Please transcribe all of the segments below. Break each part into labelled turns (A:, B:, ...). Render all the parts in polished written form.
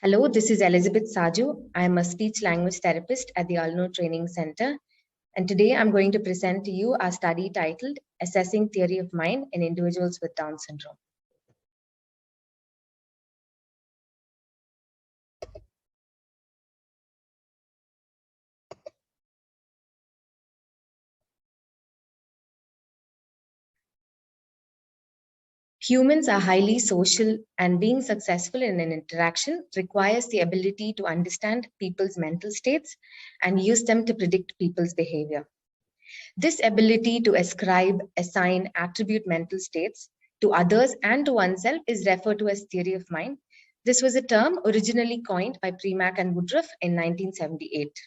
A: Hello, this is Elizabeth Saju. I am a speech language therapist at the Alno Training Center. And today I'm going to present to you our study titled Assessing Theory of Mind in Individuals with Down Syndrome. Humans are highly social, and being successful in an interaction requires the ability to understand people's mental states and use them to predict people's behavior. This ability to ascribe, assign, attribute mental states to others and to oneself is referred to as theory of mind. This was a term originally coined by Premack and Woodruff in 1978.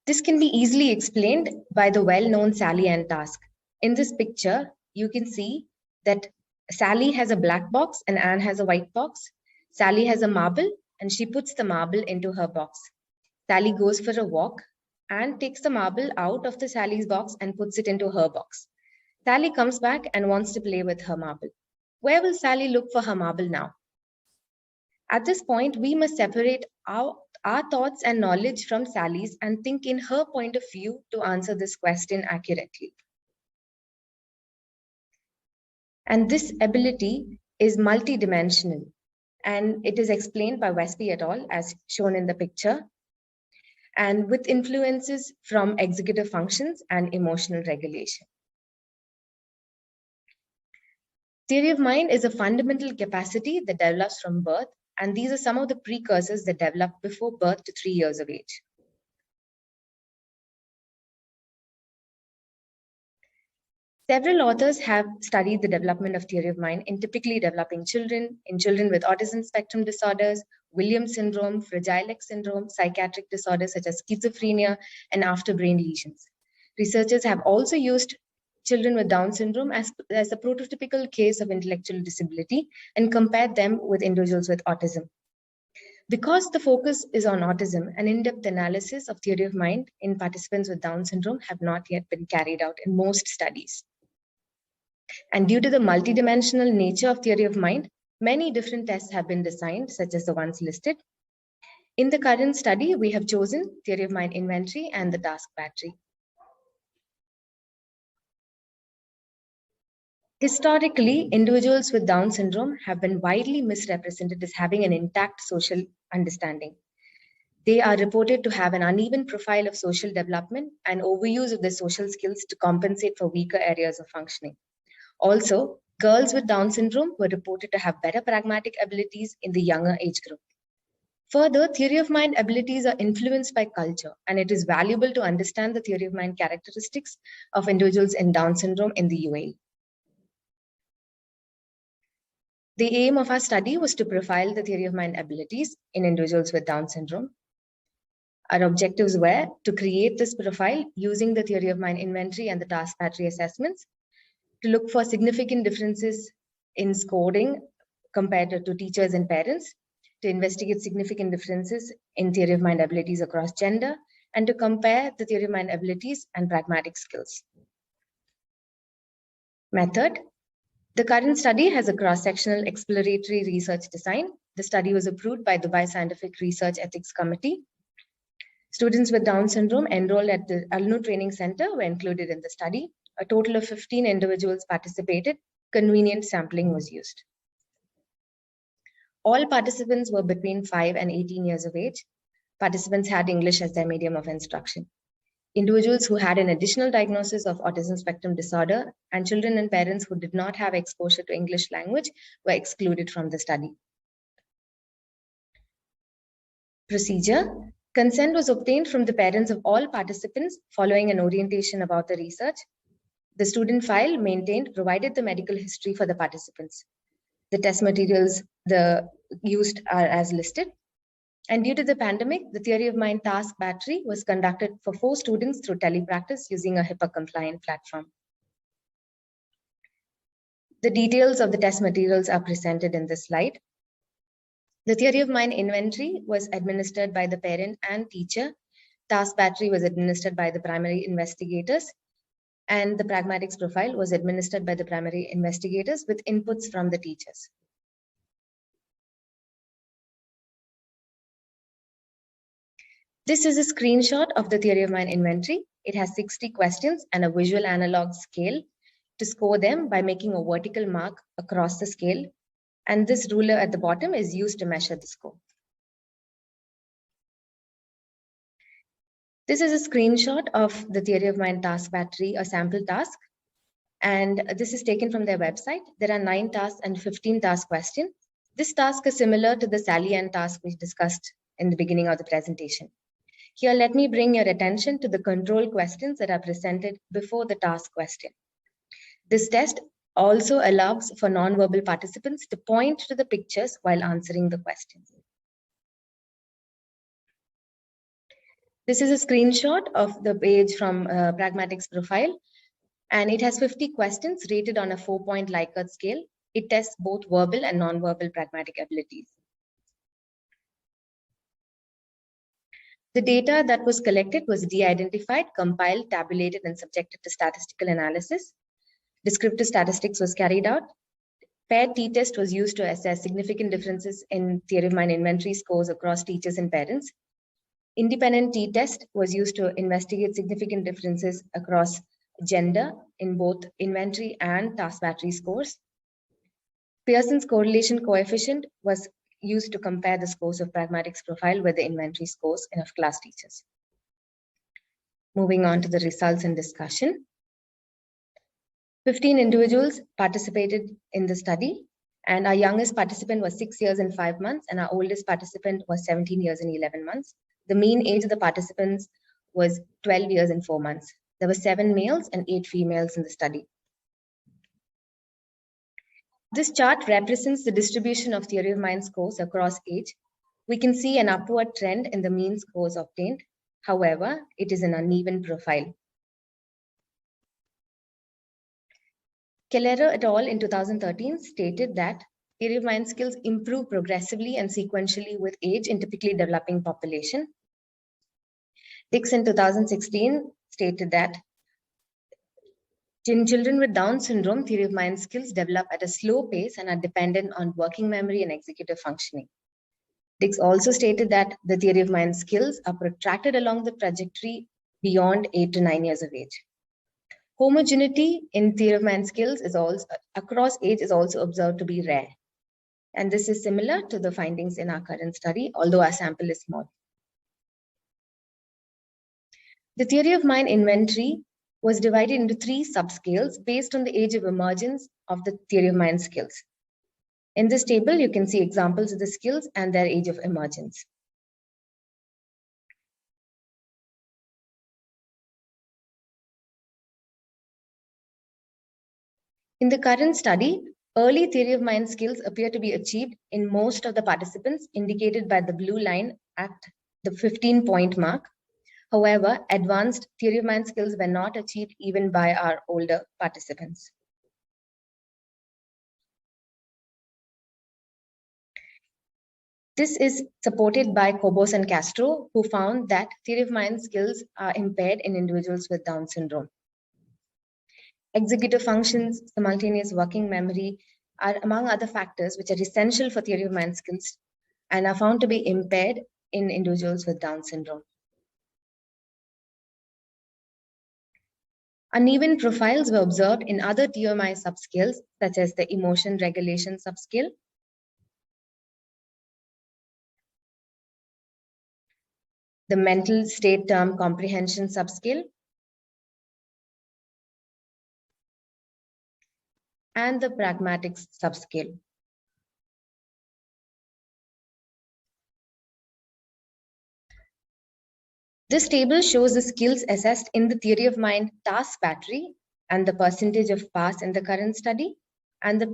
A: This can be easily explained by the well-known Sally Ann task. In this picture, you can see that Sally has a black box and Anne has a white box. Sally has a marble and she puts the marble into her box. Sally goes for a walk and takes the marble out of the Sally's box and puts it into her box. Sally comes back and wants to play with her marble. Where will Sally look for her marble now? At this point, we must separate our thoughts and knowledge from Sally's and think in her point of view to answer this question accurately. And this ability is multidimensional, and it is explained by Westby et al. As shown in the picture, and with influences from executive functions and emotional regulation. Theory of mind is a fundamental capacity that develops from birth, and these are some of the precursors that develop before birth to 3 years of age. Several authors have studied the development of theory of mind in typically developing children, in children with autism spectrum disorders, Williams syndrome, Fragile X syndrome, psychiatric disorders such as schizophrenia, and after brain lesions. Researchers have also used children with Down syndrome as a prototypical case of intellectual disability and compared them with individuals with autism. Because the focus is on autism, an in-depth analysis of theory of mind in participants with Down syndrome have not yet been carried out in most studies. And due to the multidimensional nature of theory of mind, many different tests have been designed, such as the ones listed. In the current study, we have chosen theory of mind inventory and the task battery. Historically, individuals with Down syndrome have been widely misrepresented as having an intact social understanding. They are reported to have an uneven profile of social development and overuse of their social skills to compensate for weaker areas of functioning. Also, girls with Down syndrome were reported to have better pragmatic abilities in the younger age group. Further, theory of mind abilities are influenced by culture, and it is valuable to understand the theory of mind characteristics of individuals in Down syndrome in the UAE. The aim of our study was to profile the theory of mind abilities in individuals with Down syndrome. Our objectives were to create this profile using the theory of mind inventory and the task battery assessments, to look for significant differences in scoring compared to teachers and parents, to investigate significant differences in theory of mind abilities across gender, and to compare the theory of mind abilities and pragmatic skills. Method. The current study has a cross-sectional exploratory research design. The study was approved by Dubai Scientific Research Ethics Committee. Students with Down syndrome enrolled at the Alno Training Center were included in the study. A total of 15 individuals participated. Convenient sampling was used. All participants were between 5 and 18 years of age. Participants had English as their medium of instruction. Individuals who had an additional diagnosis of autism spectrum disorder and children and parents who did not have exposure to English language were excluded from the study. Procedure. Consent was obtained from the parents of all participants following an orientation about the research. The student file maintained provided the medical history for the participants. The test materials used are as listed. And due to the pandemic, the theory of mind task battery was conducted for 4 students through telepractice using a HIPAA-compliant platform. The details of the test materials are presented in this slide. The theory of mind inventory was administered by the parent and teacher. Task battery was administered by the primary investigators. And the pragmatics profile was administered by the primary investigators with inputs from the teachers. This is a screenshot of the theory of mind inventory. It has 60 questions and a visual analog scale to score them by making a vertical mark across the scale. And this ruler at the bottom is used to measure the score. This is a screenshot of the theory of mind task battery, a sample task. And this is taken from their website. There are 9 tasks and 15 task questions. This task is similar to the Sally Ann task we discussed in the beginning of the presentation. Here, let me bring your attention to the control questions that are presented before the task question. This test also allows for non-verbal participants to point to the pictures while answering the questions. This is a screenshot of the page from Pragmatics profile, and it has 50 questions rated on a 4-point Likert scale. It tests both verbal and non-verbal pragmatic abilities. The data that was collected was de-identified, compiled, tabulated, and subjected to statistical analysis. Descriptive statistics was carried out. Paired t-test was used to assess significant differences in theory of mind inventory scores across teachers and parents. Independent t-test was used to investigate significant differences across gender in both inventory and task battery scores. Pearson's correlation coefficient was used to compare the scores of pragmatics profile with the inventory scores of class teachers. Moving on to the results and discussion. 15 individuals participated in the study, and our youngest participant was 6 years and 5 months, and our oldest participant was 17 years and 11 months. The mean age of the participants was 12 years and 4 months. There were 7 males and 8 females in the study. This chart represents the distribution of theory of mind scores across age. We can see an upward trend in the mean scores obtained. However, it is an uneven profile. Kellera et al. In 2013 stated that theory of mind skills improve progressively and sequentially with age in typically developing population. Dix in 2016 stated that in children with Down syndrome, theory of mind skills develop at a slow pace and are dependent on working memory and executive functioning. Dix also stated that the theory of mind skills are protracted along the trajectory beyond 8 to 9 years of age. Homogeneity in theory of mind skills is also across age is also observed to be rare. And this is similar to the findings in our current study, although our sample is small. The theory of mind inventory was divided into 3 subscales based on the age of emergence of the theory of mind skills. In this table, you can see examples of the skills and their age of emergence. In the current study, early theory of mind skills appear to be achieved in most of the participants, indicated by the blue line at the 15-point mark. However, advanced theory of mind skills were not achieved even by our older participants. This is supported by Cobos and Castro, who found that theory of mind skills are impaired in individuals with Down syndrome. Executive functions, simultaneous working memory are among other factors which are essential for theory of mind skills and are found to be impaired in individuals with Down syndrome. Uneven profiles were observed in other TMI subscales, such as the emotion regulation subscale, the mental state term comprehension subscale, and the pragmatics subscale. This table shows the skills assessed in the theory of mind task battery and the percentage of pass in the current study, and the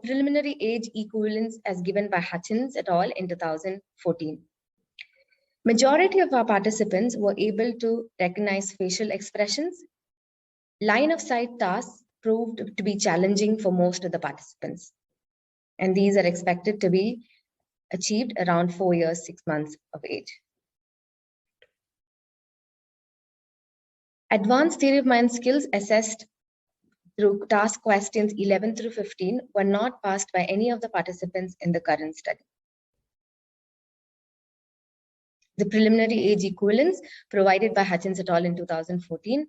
A: preliminary age equivalence as given by Hutchins et al. In 2014. Majority of our participants were able to recognize facial expressions. Line of sight tasks proved to be challenging for most of the participants, and these are expected to be achieved around 4 years, 6 months of age. Advanced theory of mind skills assessed through task questions 11 through 15 were not passed by any of the participants in the current study. The preliminary age equivalence provided by Hutchins et al. In 2014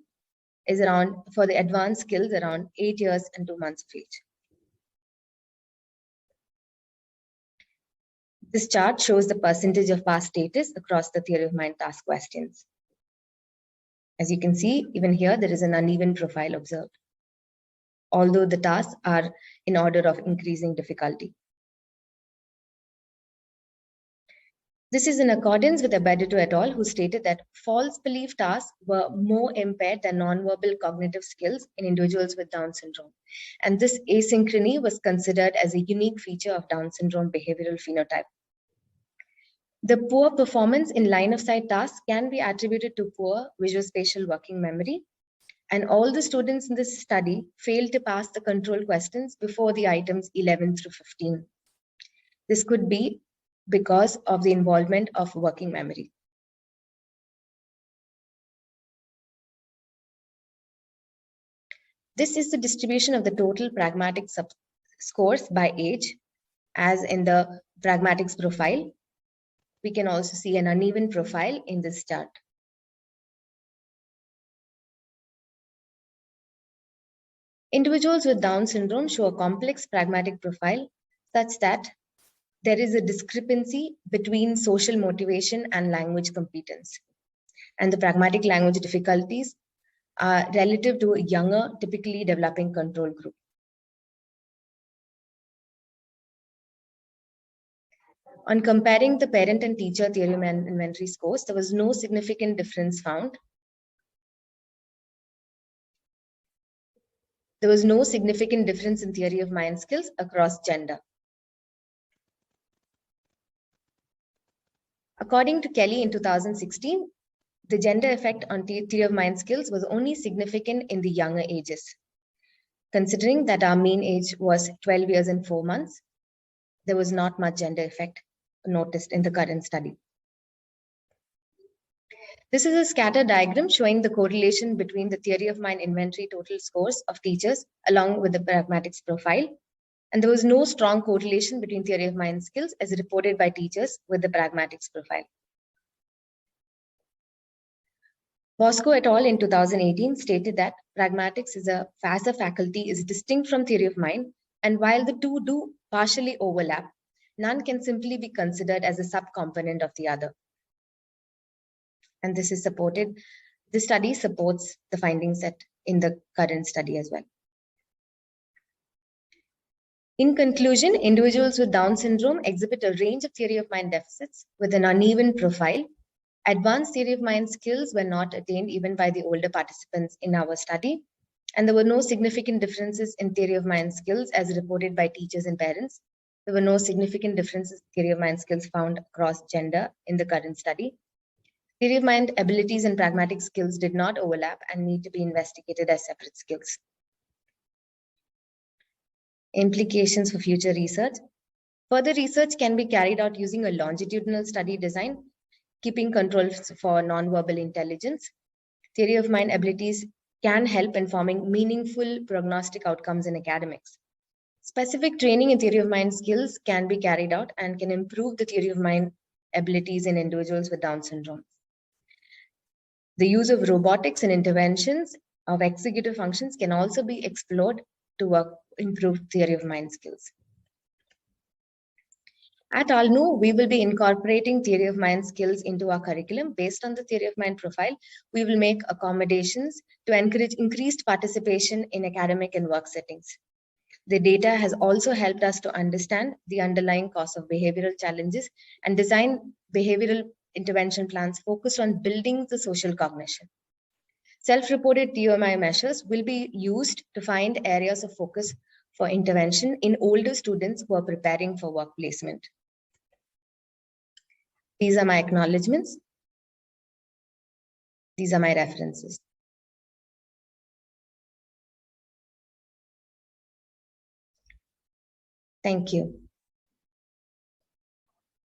A: is around, for the advanced skills, around 8 years and 2 months of age. This chart shows the percentage of pass status across the theory of mind task questions. As you can see, even here, there is an uneven profile observed, although the tasks are in order of increasing difficulty. This is in accordance with Abedito et al., who stated that false belief tasks were more impaired than nonverbal cognitive skills in individuals with Down syndrome. And this asynchrony was considered as a unique feature of Down syndrome behavioral phenotype. The poor performance in line-of-sight tasks can be attributed to poor visuospatial working memory, and all the students in this study failed to pass the control questions before the items 11 through 15. This could be because of the involvement of working memory. This is the distribution of the total pragmatic scores by age, as in the pragmatics profile. We can also see an uneven profile in this chart. Individuals with Down syndrome show a complex pragmatic profile such that there is a discrepancy between social motivation and language competence. And the pragmatic language difficulties are relative to a younger, typically developing control group. On comparing the parent and teacher theory of mind inventory scores, there was no significant difference found. There was no significant difference in theory of mind skills across gender. According to Kelly in 2016, the gender effect on theory of mind skills was only significant in the younger ages. Considering that our mean age was 12 years and 4 months, there was not much gender effect noticed in the current study. This is a scatter diagram showing the correlation between the theory of mind inventory total scores of teachers along with the pragmatics profile. And there was no strong correlation between theory of mind skills as reported by teachers with the pragmatics profile. Bosco et al. In 2018 stated that pragmatics as a faculty is distinct from theory of mind, and while the two do partially overlap, none can simply be considered as a subcomponent of the other. And this study supports the findings set in the current study as well. In conclusion, individuals with Down syndrome exhibit a range of theory of mind deficits with an uneven profile. Advanced theory of mind skills were not attained even by the older participants in our study, and there were no significant differences in theory of mind skills as reported by teachers and parents. There were no significant differences in theory of mind skills found across gender in the current study. Theory of mind abilities and pragmatic skills did not overlap and need to be investigated as separate skills. Implications for future research. Further research can be carried out using a longitudinal study design, keeping controls for nonverbal intelligence. Theory of mind abilities can help in forming meaningful prognostic outcomes in academics. Specific training in theory of mind skills can be carried out and can improve the theory of mind abilities in individuals with Down syndrome. The use of robotics and interventions of executive functions can also be explored to improve theory of mind skills. At ALNU, we will be incorporating theory of mind skills into our curriculum based on the theory of mind profile. We will make accommodations to encourage increased participation in academic and work settings. The data has also helped us to understand the underlying cause of behavioral challenges and design behavioral intervention plans focused on building the social cognition. Self-reported TOMI measures will be used to find areas of focus for intervention in older students who are preparing for work placement. These are my acknowledgements. These are my references. Thank you.